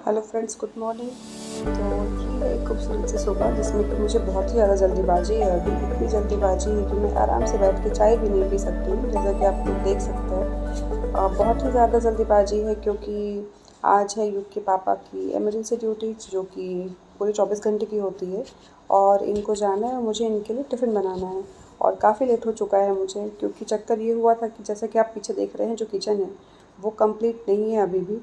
Hello friends, good morning. तो ये है एक खूबसूरत सी सुबह जिसमें कि मुझे बहुत ही ज़्यादा जल्दीबाजी है। अभी इतनी जल्दीबाजी है कि मैं आराम से बैठ के चाय भी नहीं पी सकती हूँ, जैसा कि आप लोग देख सकते हैं। बहुत ही ज़्यादा जल्दीबाजी है क्योंकि आज है युग के पापा की इमरजेंसी ड्यूटी, जो कि पूरे 24 घंटे की होती है और इनको जाना है और मुझे इनके लिए टिफ़िन बनाना है। और काफ़ी लेट हो चुका है मुझे, क्योंकि चक्कर ये हुआ था कि जैसा कि आप पीछे देख रहे हैं, जो किचन है वो कंप्लीट नहीं है अभी भी।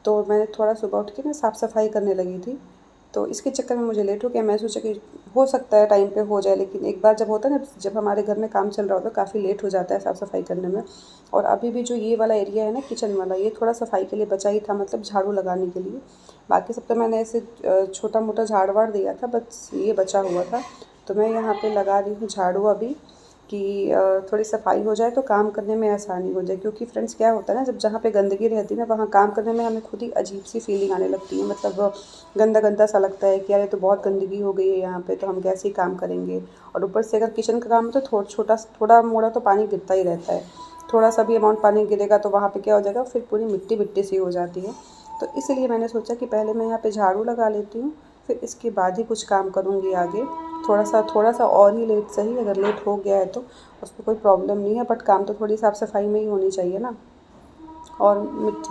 तो मैंने थोड़ा सुबह उठ के ना साफ़ सफाई करने लगी थी, तो इसके चक्कर में मुझे लेट हो गया। मैं सोचा कि हो सकता है टाइम पे हो जाए, लेकिन एक बार जब होता है ना, जब हमारे घर में काम चल रहा होता है, काफ़ी लेट हो जाता है साफ़ सफाई करने में। और अभी भी जो ये वाला एरिया है ना, किचन वाला, ये थोड़ा सफाई के लिए बचा ही था, मतलब झाड़ू लगाने के लिए। बाकी सब तो मैंने ऐसे छोटा मोटा झाड़ वाड़ दिया था, बस ये बचा हुआ था। तो मैं यहाँ पे लगा रही हूँ झाड़ू अभी, कि थोड़ी सफाई हो जाए तो काम करने में आसानी हो जाए। क्योंकि फ्रेंड्स क्या होता है ना, जब जहाँ पे गंदगी रहती है ना, वहाँ काम करने में हमें खुद ही अजीब सी फीलिंग आने लगती है। मतलब गंदा गंदा सा लगता है कि अरे तो बहुत गंदगी हो गई है यहाँ पे, तो हम कैसे ही काम करेंगे। और ऊपर से अगर किचन का काम है तो थोड़ा मोड़ा तो पानी गिरता ही रहता है। थोड़ा सा भी अमाउंट पानी गिरेगा तो वहाँ पे क्या हो जाएगा, फिर पूरी मिट्टी मिट्टी सी हो जाती है। तो इसलिए मैंने सोचा कि पहले मैं यहाँ पे झाड़ू लगा लेती हूँ, फिर इसके बाद ही कुछ काम करूँगी आगे। थोड़ा सा और ही लेट सही, अगर लेट हो गया है तो उसमें कोई प्रॉब्लम नहीं है, बट काम तो थोड़ी साफ़ सफाई में ही होनी चाहिए ना। और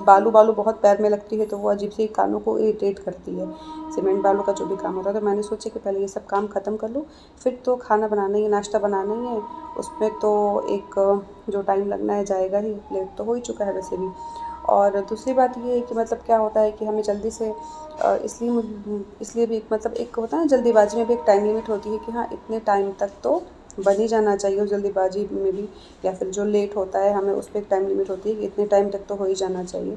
बालू बालू बहुत पैर में लगती है तो वो अजीब सी कानों को इरिटेट करती है, सीमेंट बालू का जो भी काम होता है। तो मैंने सोचा कि पहले ये सब काम ख़त्म कर लूँ, फिर तो खाना बनाना ही है, नाश्ता बनाना ही है। उसमें तो एक जो टाइम लगना है जाएगा ही, लेट तो हो ही चुका है वैसे भी। और दूसरी बात ये है कि मतलब क्या होता है कि हमें जल्दी से इसलिए भी मतलब एक होता है ना, जल्दीबाजी में भी एक टाइम लिमिट होती है कि हाँ, इतने टाइम तक तो बन ही जाना चाहिए उस जल्दीबाजी में भी। या फिर जो लेट होता है हमें, उस पर एक टाइम लिमिट होती है कि इतने टाइम तक तो हो ही जाना चाहिए।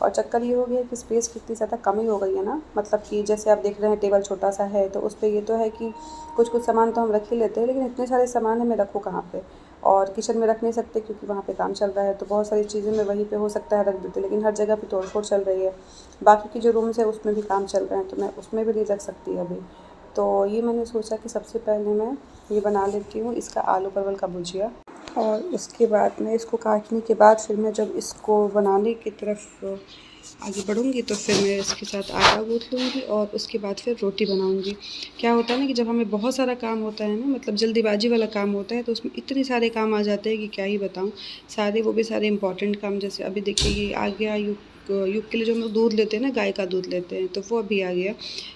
और चक्कर ये हो गया कि स्पेस कितनी ज़्यादा कमी हो गई है ना, मतलब कि जैसे आप देख रहे हैं टेबल छोटा सा है, तो उस पर ये तो है कि कुछ कुछ सामान तो हम रख ही लेते हैं, लेकिन इतने सारे सामान है, मैं रखूँ कहाँ पे। और किचन में रख नहीं सकते क्योंकि वहाँ पे काम चल रहा है, तो बहुत सारी चीज़ें मैं वहीं पे हो सकता है रख देते, लेकिन हर जगह पे तोड़ फोड़ चल रही है। बाकी की जो रूम्स है उसमें भी काम चल रहे हैं, तो मैं उसमें भी नहीं रख सकती अभी। तो ये मैंने सोचा कि सबसे पहले मैं ये बना लेती हूँ, इसका आलू परवल का भुजिया। और उसके बाद मैं इसको काटने के बाद फिर मैं जब इसको बनाने की तरफ आगे बढ़ूँगी तो फिर मैं इसके साथ आटा गूँथ लूँगी और उसके बाद फिर रोटी बनाऊँगी। क्या होता है ना कि जब हमें बहुत सारा काम होता है ना, मतलब जल्दीबाजी वाला काम होता है, तो उसमें इतने सारे काम आ जाते हैं कि क्या ही बताऊँ। सारे वो भी सारे इम्पोर्टेंट काम, जैसे अभी देखिए ये आ गया युग के लिए जो हम लोग दूध लेते हैं ना, गाय का दूध लेते हैं, तो वो अभी आ गया।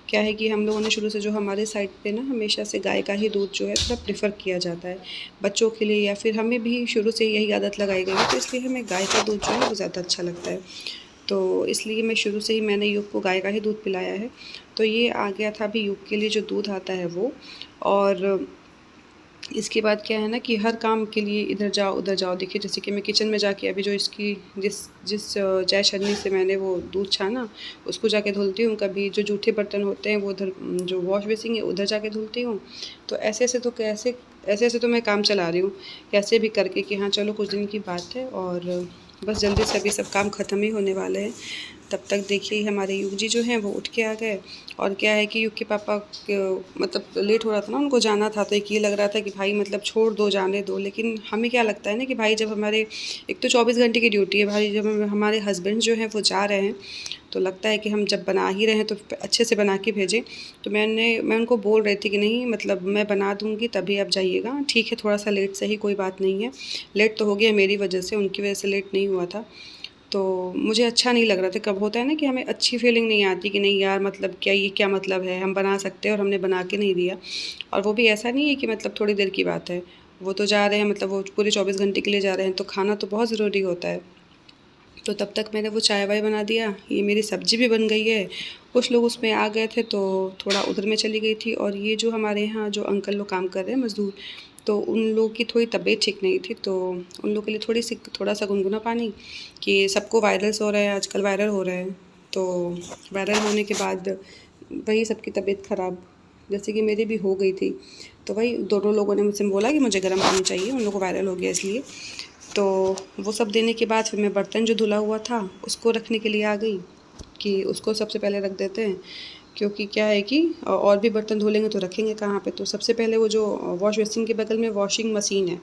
क्या है कि हम लोगों ने शुरू से, जो हमारे साइड पे ना, हमेशा से गाय का ही दूध जो है थोड़ा प्रेफ़र किया जाता है बच्चों के लिए, या फिर हमें भी शुरू से यही आदत लगाई गई है, तो इसलिए हमें गाय का दूध जो है वो ज़्यादा अच्छा लगता है। तो इसलिए मैं शुरू से ही मैंने युग को गाय का ही दूध पिलाया है। तो ये आ गया था अभी युग के लिए जो दूध आता है वो। और इसके बाद क्या है ना कि हर काम के लिए इधर जाओ उधर जाओ। देखिए जैसे कि मैं किचन में जाके अभी जो इसकी जिस जिस चाय छन्नी से मैंने वो दूध छाना, उसको जाके धुलती हूँ। कभी जो जूठे बर्तन होते हैं वो उधर जो वॉश बेसिन है उधर जाके धुलती हूँ। तो ऐसे ऐसे तो मैं काम चला रही हूँ, कैसे भी करके कि हाँ चलो कुछ दिन की बात है और बस जल्दी से अभी सब काम ख़त्म ही होने वाले हैं। तब तक देखिए हमारे युग जी जो हैं वो उठ के आ गए। और क्या है कि युग के पापा के मतलब लेट हो रहा था ना, उनको जाना था, तो एक ये लग रहा था कि भाई मतलब छोड़ दो, जाने दो। लेकिन हमें क्या लगता है ना कि भाई जब हमारे, एक तो 24 घंटे की ड्यूटी है भाई, जब हमारे हस्बैंड जो हैं वो जा रहे हैं, तो लगता है कि हम जब बना ही रहे हैं तो अच्छे से बना के भेजें। तो मैं उनको बोल रही थी कि नहीं, मतलब मैं बना दूँगी तभी आप जाइएगा, ठीक है थोड़ा सा लेट सही, कोई बात नहीं है। लेट तो हो गया मेरी वजह से, उनकी वजह से लेट नहीं हुआ था। तो मुझे अच्छा नहीं लग रहा था। कब होता है ना कि हमें अच्छी फीलिंग नहीं आती कि नहीं यार, मतलब क्या ये क्या मतलब है, हम बना सकते हैं और हमने बना के नहीं दिया। और वो भी ऐसा नहीं है कि मतलब थोड़ी देर की बात है, वो तो जा रहे हैं, मतलब वो पूरे 24 घंटे के लिए जा रहे हैं, तो खाना तो बहुत ज़रूरी होता है। तो तब तक मैंने वो चाय वाय बना दिया, ये मेरी सब्ज़ी भी बन गई है। कुछ लोग उसमें आ गए थे तो थोड़ा उधर में चली गई थी। और ये जो हमारे यहाँ जो अंकल लोग काम कर रहे हैं मज़दूर, तो उन लोगों की थोड़ी तबीयत ठीक नहीं थी, तो उन लोगों के लिए थोड़ा सा गुनगुना पानी, कि सबको वायरल्स हो रहे हैं आजकल, वायरल हो रहे हैं। तो वायरल होने के बाद वही सबकी तबीयत ख़राब, जैसे कि मेरी भी हो गई थी। तो वही दोनों लोगों ने मुझसे बोला कि मुझे गर्म पानी चाहिए, उन लोगों को वायरल हो गया इसलिए। तो वो सब देने के बाद फिर मैं बर्तन जो धुला हुआ था उसको रखने के लिए आ गई, कि उसको सबसे पहले रख देते हैं। क्योंकि क्या है कि और भी बर्तन धो लेंगे तो रखेंगे कहाँ पे। तो सबसे पहले वो जो वॉश बेसिन के बगल में वॉशिंग मशीन है,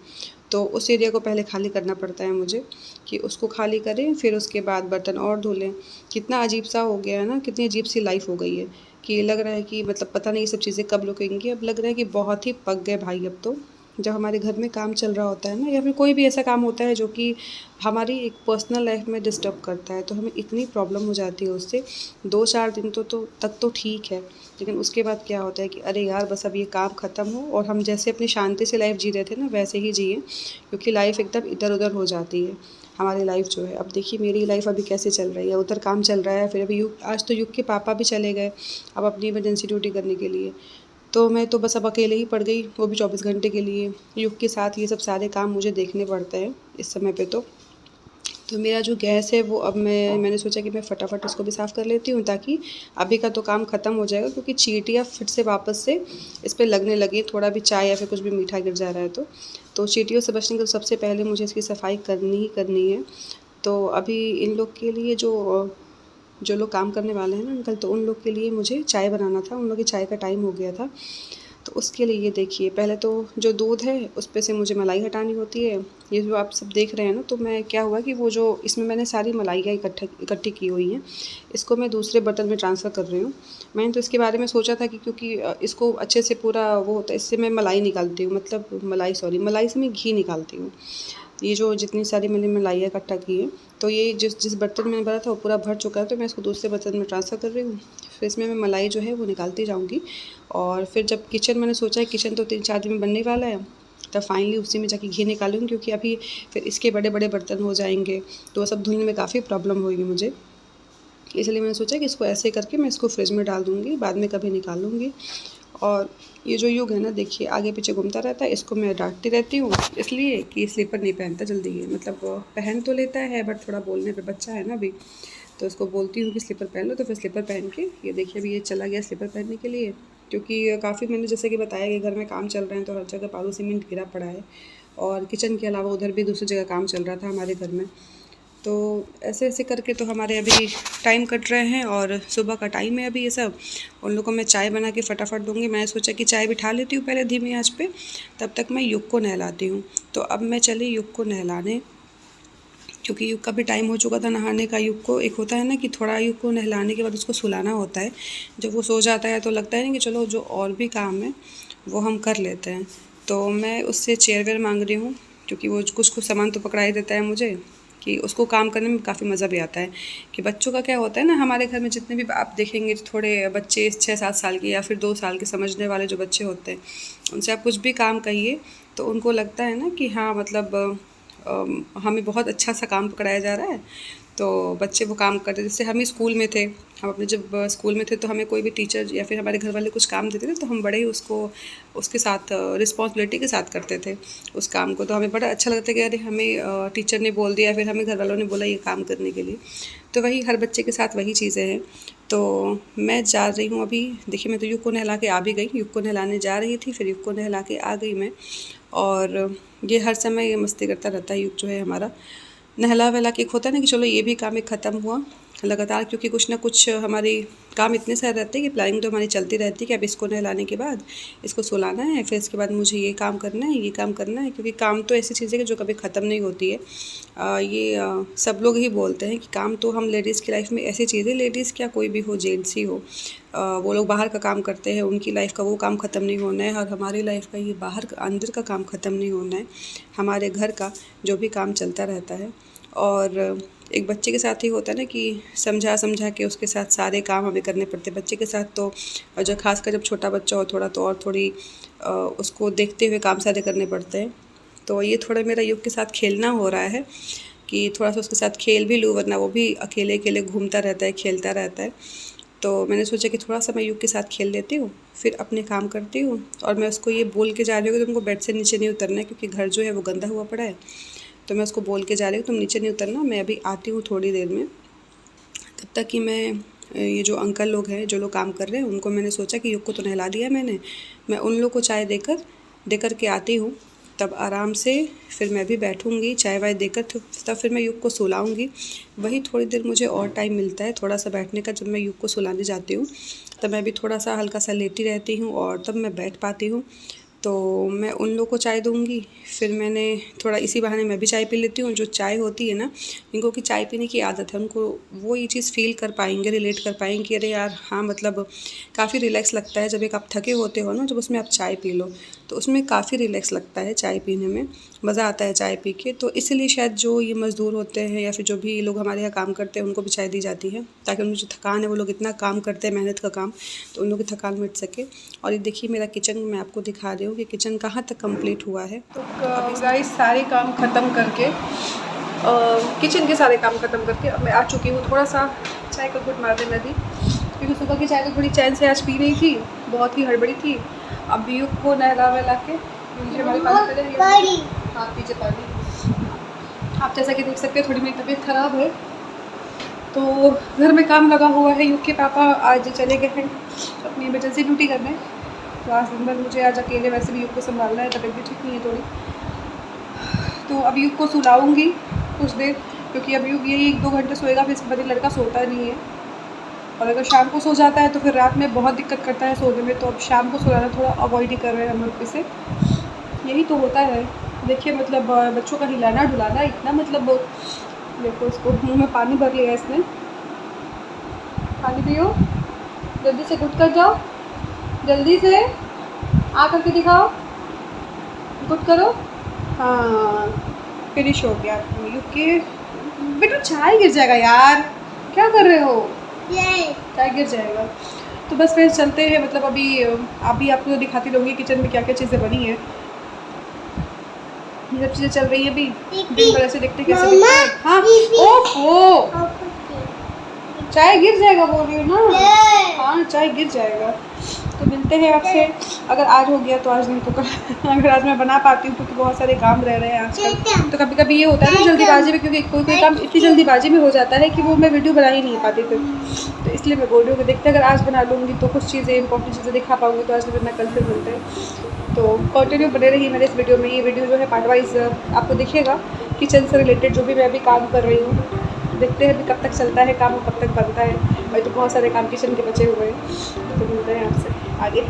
तो उस एरिया को पहले खाली करना पड़ता है मुझे, कि उसको खाली करें फिर उसके बाद बर्तन और धो लें। कितना अजीब सा हो गया है ना, कितनी अजीब सी लाइफ हो गई है कि लग रहा है कि मतलब पता नहीं ये सब चीज़ें कब रुकेंगी। अब लग रहा है कि बहुत ही पक गए भाई अब तो। जब हमारे घर में काम चल रहा होता है ना, या फिर कोई भी ऐसा काम होता है जो कि हमारी एक पर्सनल लाइफ में डिस्टर्ब करता है, तो हमें इतनी प्रॉब्लम हो जाती है उससे। 2-4 दिन तो तक तो ठीक है, लेकिन उसके बाद क्या होता है कि अरे यार बस अब ये काम ख़त्म हो और हम जैसे अपनी शांति से लाइफ जी रहे थे ना वैसे ही जिए, क्योंकि लाइफ एकदम इधर उधर हो जाती है हमारी लाइफ जो है। अब देखिए मेरी लाइफ अभी कैसे चल रही है, उधर काम चल रहा है, फिर अभी आज तो युग के पापा भी चले गए अब अपनी इमरजेंसी ड्यूटी करने के लिए। तो मैं तो बस अब अकेले ही पड़ गई, वो भी 24 घंटे के लिए। युग के साथ ये सब सारे काम मुझे देखने पड़ते हैं इस समय पे। तो मेरा जो गैस है वो अब मैंने सोचा कि मैं फटाफट इसको भी साफ़ कर लेती हूँ, ताकि अभी का तो काम ख़त्म हो जाएगा, क्योंकि चींटियाँ फिर से वापस से इस पे लगने लगी। थोड़ा भी चाय या फिर कुछ भी मीठा गिर जा रहा है तो चींटियों से बचने के लिए सबसे पहले मुझे इसकी सफाई करनी ही करनी है। तो अभी इन लोग के लिए जो लोग काम करने वाले हैं ना अंकल, तो उन लोग के लिए मुझे चाय बनाना था। उन लोग की चाय का टाइम हो गया था, तो उसके लिए ये देखिए पहले तो जो दूध है उस पे से मुझे मलाई हटानी होती है। ये जो आप सब देख रहे हैं ना, तो मैं क्या हुआ कि वो जो इसमें मैंने सारी मलाइयाँ इकट्ठी की हुई हैं, इसको मैं दूसरे बर्तन में ट्रांसफ़र कर रही हूँ। मैंने तो इसके बारे में सोचा था कि क्योंकि इसको अच्छे से पूरा वो होता है, इससे मैं मलाई निकालती हूँ, मतलब मलाई से मैं घी निकालती हूँ। ये जो जितनी सारी मैंने मलाइयाँ इकट्ठा की है, तो ये जिस बर्तन में भरा था वो पूरा भर चुका है, तो मैं इसको दूसरे बर्तन में ट्रांसफ़र कर रही हूँ। फिर इसमें मैं मलाई जो है वो निकालती जाऊँगी। और फिर जब किचन मैंने सोचा है किचन तो 3-4 दिन में बनने वाला है, तब फाइनली उसी में जाके घी निकालूँगी, क्योंकि अभी फिर इसके बड़े-बड़े बर्तन हो जाएंगे तो वो सब धुलने में काफ़ी प्रॉब्लम होगी मुझे। इसलिए मैंने सोचा कि इसको ऐसे करके मैं इसको फ्रिज में डाल दूँगी, बाद में कभी निकाल लूँगी। और ये जो युग है ना देखिए आगे पीछे घूमता रहता है, इसको मैं डांटती रहती हूँ इसलिए कि स्लीपर नहीं पहनता जल्दी है, मतलब पहन तो लेता है बट थोड़ा बोलने पे बच्चा है ना अभी, तो इसको बोलती हूँ कि स्लीपर पहन लो, तो फिर स्लीपर पहन के ये देखिए अभी ये चला गया स्लीपर पहनने के लिए। क्योंकि काफ़ी मैंने जैसे कि बताया कि घर में काम चल रहे हैं, तो हर जगह बालू सीमेंट गिरा पड़ा है, और किचन के अलावा उधर भी दूसरी जगह काम चल रहा था हमारे घर में। तो ऐसे ऐसे करके तो हमारे अभी टाइम कट रहे हैं, और सुबह का टाइम है अभी ये सब। उन लोगों को मैं चाय बना के फटाफट दूँगी। मैंने सोचा कि चाय बिठा लेती हूँ पहले धीमी आंच पे, तब तक मैं युग को नहलाती हूँ। तो अब मैं चली युग को नहलाने, क्योंकि युग का भी टाइम हो चुका था नहाने का। युग को एक होता है ना कि थोड़ा युग को नहलाने के बाद उसको सुलाना होता है। जब वो सो जाता है तो लगता है ना कि चलो जो और भी काम है वो हम कर लेते हैं। तो मैं उससे चेयर वेयर मांग रही हूँ, क्योंकि वो कुछ कुछ सामान तो पकड़ा ही देता है मुझे, कि उसको काम करने में काफ़ी मज़ा भी आता है। कि बच्चों का क्या होता है ना, हमारे घर में जितने भी आप देखेंगे थोड़े बच्चे 6-7 साल के या फिर 2 साल के समझने वाले जो बच्चे होते हैं, उनसे आप कुछ भी काम कहिए तो उनको लगता है ना कि हाँ मतलब हमें बहुत अच्छा सा काम पकड़ाया जा रहा है। तो बच्चे वो काम करते, जैसे हम ही स्कूल में थे, हम अपने जब स्कूल में थे तो हमें कोई भी टीचर या फिर हमारे घर वाले कुछ काम देते थे तो हम बड़े ही उसको उसके साथ रिस्पॉन्सिबिलिटी के साथ करते थे उस काम को। तो हमें बड़ा अच्छा लगता है कि अरे हमें टीचर ने बोल दिया, फिर हमें घर वालों ने बोला ये काम करने के लिए। तो वही हर बच्चे के साथ वही चीज़ें हैं। तो मैं जा रही हूँ अभी, देखिए मैं तो युग को नहला के आ भी गई, युग को नहलाने जा रही थी, फिर युग को नहला के आ गई मैं। और ये हर समय ये मस्ती करता रहता है युग जो है हमारा। नहला वहला के एक होता है ना कि चलो ये भी काम एक ख़त्म हुआ लगातार, क्योंकि कुछ ना कुछ हमारी काम इतने सारे रहते हैं कि प्लानिंग तो हमारी चलती रहती है कि अब इसको नहलाने के बाद इसको सुलाना है, फिर इसके बाद मुझे ये काम करना है, ये काम करना है। क्योंकि काम तो ऐसी चीज़ है कि जो कभी ख़त्म नहीं होती है। सब लोग ही बोलते हैं कि काम तो हम लेडीज़ की लाइफ में ऐसी चीज़ है, लेडीज़ क्या कोई भी हो, जेंट्स ही हो, वो लोग बाहर का काम करते हैं, उनकी लाइफ का वो काम ख़त्म नहीं होना है, और हमारी लाइफ का ये बाहर अंदर का काम ख़त्म नहीं होना है। हमारे घर का जो भी काम चलता रहता है। और एक बच्चे के साथ ही होता है ना कि समझा समझा के उसके साथ सारे काम हमें करने पड़ते हैं। बच्चे के साथ तो, और जो खासकर जब छोटा बच्चा हो थोड़ा, तो और थोड़ी उसको देखते हुए काम सारे करने पड़ते हैं। तो ये थोड़ा मेरा युग के साथ खेलना हो रहा है कि थोड़ा सा उसके साथ खेल भी लूँ, वरना वो भी अकेले अकेले घूमता रहता है, खेलता रहता है। तो मैंने सोचा कि थोड़ा सा मैं युग के साथ खेल लेती हूँ, फिर अपने काम करती हूँ। और मैं उसको ये बोल के जा रही हूँ कि तुमको बेड से नीचे नहीं उतरना है, क्योंकि घर जो है वो गंदा हुआ पड़ा है। तो मैं उसको बोल के जा रही हूँ तुम नीचे नहीं उतरना, मैं अभी आती हूँ थोड़ी देर में। तब तक कि मैं ये जो अंकल लोग हैं, जो लोग काम कर रहे हैं, उनको मैंने सोचा कि युग को तो नहला दिया मैंने, मैं उन लोग को चाय देकर के आती हूँ। तब आराम से फिर मैं भी बैठूँगी चाय वाय देकर, तब फिर मैं युग को सुलाऊँगी। वही थोड़ी देर मुझे और टाइम मिलता है थोड़ा सा बैठने का, जब मैं युग को सुलाने जाती हूँ तब मैं भी थोड़ा सा हल्का सा लेटी रहती हूँ और तब मैं बैठ पाती हूँ। तो मैं उन लोगों को चाय दूँगी, फिर मैंने थोड़ा इसी बहाने मैं भी चाय पी लेती हूँ। जो चाय होती है ना, इनको की चाय पीने की आदत है, उनको वो ये चीज़ फ़ील कर पाएंगे, रिलेट कर पाएंगे कि अरे यार हाँ मतलब काफ़ी रिलैक्स लगता है जब एक आप थके होते हो ना, जब उसमें आप चाय पी लो तो उसमें काफ़ी रिलैक्स लगता है, चाय पीने में मज़ा आता है चाय पी के। तो इसीलिए शायद जो ये मज़दूर होते हैं या फिर जो भी लोग हमारे यहाँ काम करते हैं उनको भी चाय दी जाती है, ताकि उनकी जो थकान है, वो लोग इतना काम करते हैं मेहनत का काम, तो उन लोगों की थकान मिट सके। और ये देखिए मेरा किचन मैं आपको दिखा रही हूँ कि किचन कहाँ तक कंप्लीट हुआ है। तो अभी गाइस सारे काम ख़त्म करके किचन के सारे काम ख़त्म करके अब मैं आ चुकी हूँ थोड़ा सा चाय का घुट मारने लगी, क्योंकि सुबह की चाय तो थोड़ी चैन से आज पी रही थी, बहुत ही हड़बड़ी थी। अब युग को नहला वहला के हमारे पास आप पीछे पानी, आप जैसा कि देख सकते हैं थोड़ी मेरी तबीयत ख़राब है तो घर में काम लगा हुआ है। युग के पापा आज चले गए हैं अपनी इमरजेंसी ड्यूटी करने, तो आज दिन भर मुझे आज अकेले वैसे भी युग को संभालना है, तबीयत भी ठीक नहीं है थोड़ी। तो अब युग को सुलाऊंगी कुछ देर, क्योंकि अब युग यही 1-2 घंटे सोएगा, फिर इसके बाद लड़का सोता नहीं है, और अगर शाम को सो जाता है तो फिर रात में बहुत दिक्कत करता है सोने में। तो अब शाम को सोना थोड़ा अवॉइड ही कर रहे हैं हम लोग इसे, यही तो होता है। देखिए मतलब बच्चों का हिलाना डुलाना इतना, मतलब देखो इसको मुंह में पानी भर लिया इसने, पानी पियो, जल्दी से घुट कर जाओ, जल्दी से आ करके दिखाओ, घुट करो, हाँ फिनिश हो गया। युके बेटा चाय गिर जाएगा यार, क्या कर रहे हो, चाय गिर जाएगा। तो बस फिर चलते हैं, मतलब अभी आपको दिखाती रहूँगी किचन में क्या क्या चीज़ें बनी हैं, ये सब चीज़ें चल रही है। अभी दिन भर ऐसे देखते कैसे दिखता है। हाँ ओफो, चाय गिर जाएगा बोल रही हो ना, हाँ चाय गिर जाएगा। तो मिलते हैं आपसे, अगर आज हो गया तो आज, नहीं तो कल अगर आज मैं बना पाती हूँ, क्योंकि बहुत सारे काम रह रहे हैं आजकल। तो कभी कभी ये होता है ना जल्दीबाजी में, क्योंकि कोई काम इतनी जल्दीबाजी में हो जाता है कि वो मैं वीडियो बना ही नहीं पाती फिर, तो इसलिए मैं बोल रही हूँ कि देखते अगर आज बना लूँगी तो कुछ चीज़ें इंपॉर्टेंट चीज़ें दिखा पाऊँगी, तो आज नहीं वरना कल फिर मिलते हैं। तो कंटिन्यू बने रहिए मेरे इस वीडियो में। ये वीडियो जो है पार्ट वाइज आपको दिखेगा, किचन से रिलेटेड जो भी मैं अभी काम कर रही हूँ। देखते हैं अभी कब तक चलता है काम और कब तक बनता है, भाई तो बहुत सारे काम किचन के बचे हुए हैं। तो मिलते हैं आपसे आगे।